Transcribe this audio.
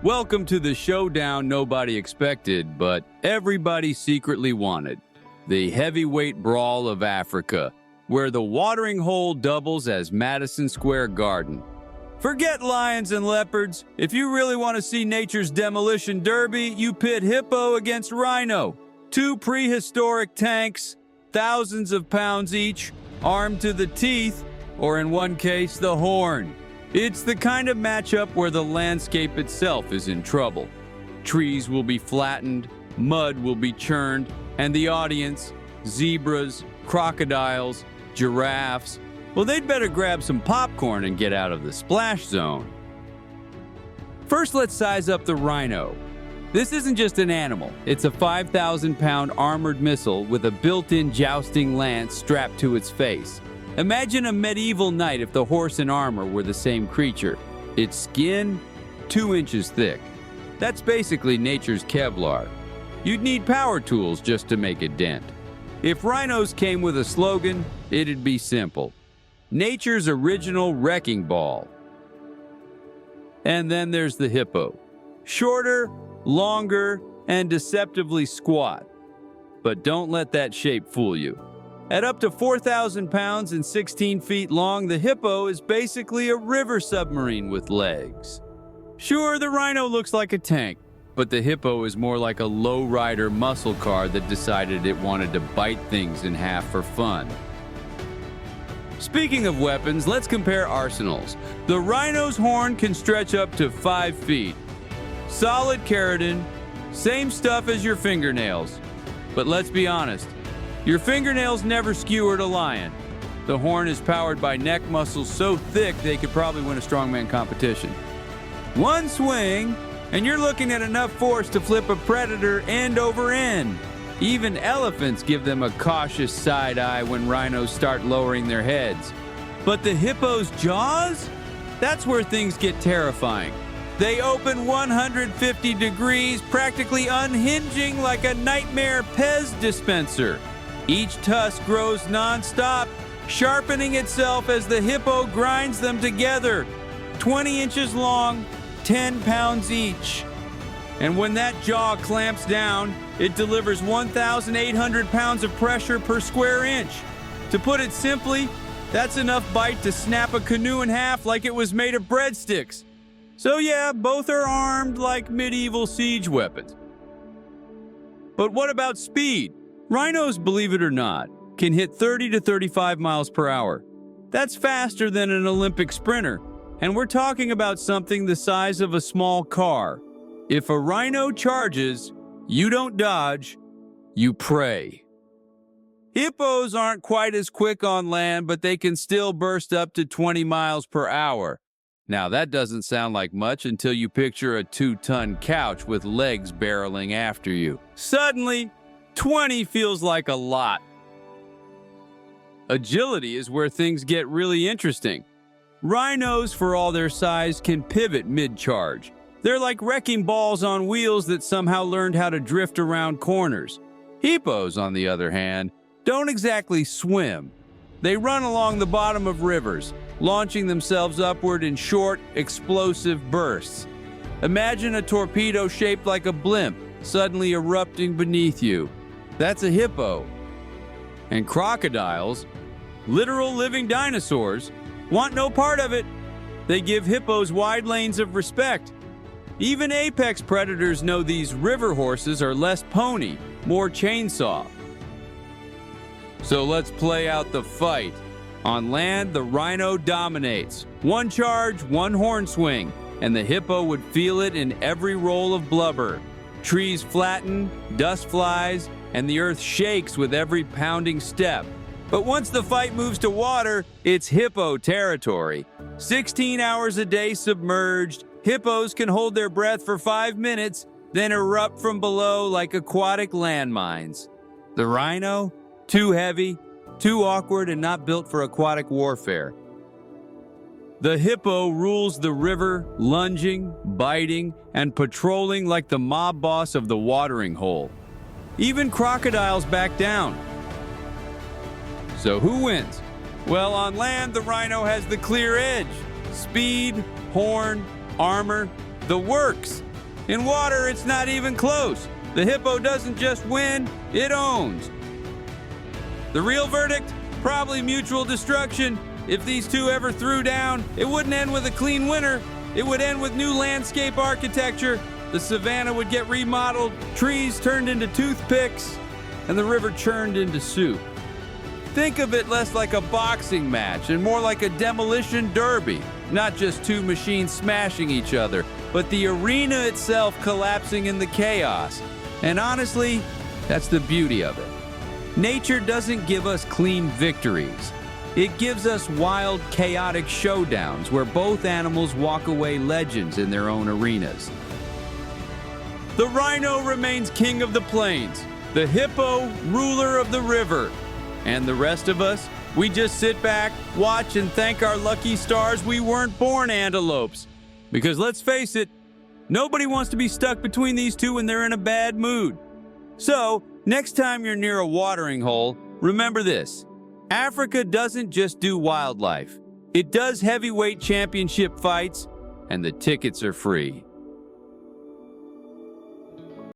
Welcome to the showdown nobody expected, but everybody secretly wanted. The heavyweight brawl of Africa, where the watering hole doubles as Madison Square Garden. Forget lions and leopards. If you really want to see nature's demolition derby, you pit hippo against rhino. Two prehistoric tanks, thousands of pounds each, armed to the teeth, or in one case, the horn. It's the kind of matchup where the landscape itself is in trouble. Trees will be flattened, mud will be churned, and the audience, zebras, crocodiles, giraffes, well, they'd better grab some popcorn and get out of the splash zone. First, let's size up the rhino. This isn't just an animal. It's a 5,000-pound armored missile with a built-in jousting lance strapped to its face. Imagine a medieval knight if the horse and armor were the same creature. Its skin, 2 inches thick. That's basically nature's Kevlar. You'd need power tools just to make a dent. If rhinos came with a slogan, it'd be simple. Nature's original wrecking ball. And then there's the hippo. Shorter, longer, and deceptively squat. But don't let that shape fool you. At up to 4,000 pounds and 16 feet long, the hippo is basically a river submarine with legs. Sure, the rhino looks like a tank, but the hippo is more like a low-rider muscle car that decided it wanted to bite things in half for fun. Speaking of weapons, let's compare arsenals. The rhino's horn can stretch up to 5 feet. Solid keratin, same stuff as your fingernails. But let's be honest, your fingernails never skewered a lion. The horn is powered by neck muscles so thick they could probably win a strongman competition. One swing, and you're looking at enough force to flip a predator end over end. Even elephants give them a cautious side eye when rhinos start lowering their heads. But the hippo's jaws? That's where things get terrifying. They open 150 degrees, practically unhinging like a nightmare Pez dispenser. Each tusk grows non-stop, sharpening itself as the hippo grinds them together. 20 inches long, 10 pounds each. And when that jaw clamps down, it delivers 1,800 pounds of pressure per square inch. To put it simply, that's enough bite to snap a canoe in half like it was made of breadsticks. So yeah, both are armed like medieval siege weapons. But what about speed? Rhinos, believe it or not, can hit 30 to 35 miles per hour. That's faster than an Olympic sprinter, and we're talking about something the size of a small car. If a rhino charges, you don't dodge, you pray. Hippos aren't quite as quick on land, but they can still burst up to 20 miles per hour. Now that doesn't sound like much until you picture a 2-ton couch with legs barreling after you. Suddenly, 20 feels like a lot. Agility is where things get really interesting. Rhinos, for all their size, can pivot mid-charge. They're like wrecking balls on wheels that somehow learned how to drift around corners. Hippos, on the other hand, don't exactly swim. They run along the bottom of rivers, launching themselves upward in short, explosive bursts. Imagine a torpedo shaped like a blimp suddenly erupting beneath you. That's a hippo. And crocodiles, literal living dinosaurs, want no part of it. They give hippos wide lanes of respect. Even apex predators know these river horses are less pony, more chainsaw. So let's play out the fight. On land, the rhino dominates. One charge, one horn swing, and the hippo would feel it in every roll of blubber. Trees flatten, dust flies, and the earth shakes with every pounding step. But once the fight moves to water, it's hippo territory. 16 hours a day submerged, hippos can hold their breath for 5 minutes, then erupt from below like aquatic landmines. The rhino? Too heavy, too awkward, and not built for aquatic warfare. The hippo rules the river, lunging, biting, and patrolling like the mob boss of the watering hole. Even crocodiles back down. So who wins? Well, on land, the rhino has the clear edge. Speed, horn, armor, the works. In water, it's not even close. The hippo doesn't just win, it owns. The real verdict? Probably mutual destruction. If these two ever threw down, it wouldn't end with a clean winner. It would end with new landscape architecture. The savanna would get remodeled, trees turned into toothpicks, and the river churned into soup. Think of it less like a boxing match and more like a demolition derby. Not just two machines smashing each other, but the arena itself collapsing in the chaos. And honestly, that's the beauty of it. Nature doesn't give us clean victories. It gives us wild, chaotic showdowns where both animals walk away legends in their own arenas. The rhino remains king of the plains, the hippo ruler of the river. And the rest of us, we just sit back, watch, and thank our lucky stars we weren't born antelopes. Because let's face it, nobody wants to be stuck between these two when they're in a bad mood. So, next time you're near a watering hole, remember this. Africa doesn't just do wildlife. It does heavyweight championship fights, and the tickets are free.